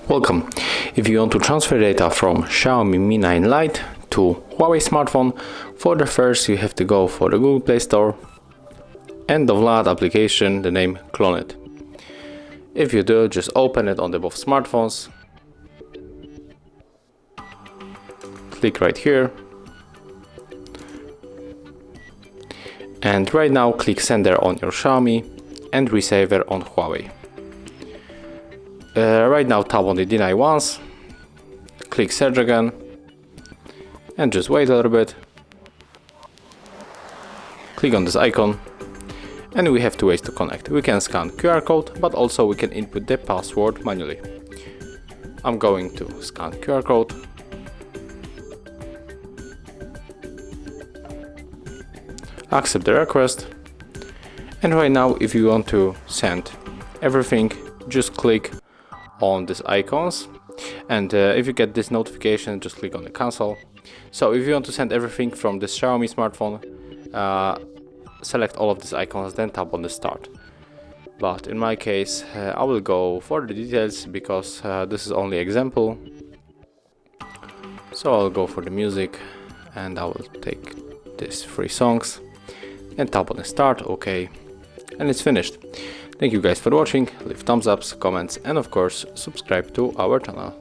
Welcome. If you want to transfer data from Xiaomi Mi 9 Lite to Huawei smartphone, for the first you have to go for the Google Play Store and download application, the name CLONEit. If you do, just open it on the both smartphones. Click right here. And right now click Sender on your Xiaomi and Receiver on Huawei. Right now tap on the Deny once, click Search again, and just wait a little bit. Click on this icon, and we have two ways to connect. We can scan QR code, but also we can input the password manually. I'm going to scan QR code. Accept the request. And right now, if you want to send everything, just click on these icons, and if you get this notification, just click on the cancel. So if you want to send everything from this Xiaomi smartphone, select all of these icons, then tap on the start. But in my case, I will go for the details because this is only example. So I'll go for the music, and I will take these 3 songs and tap on the start. Okay, and it's finished. Thank you guys for watching. Leave thumbs ups, comments, and of course subscribe to our channel.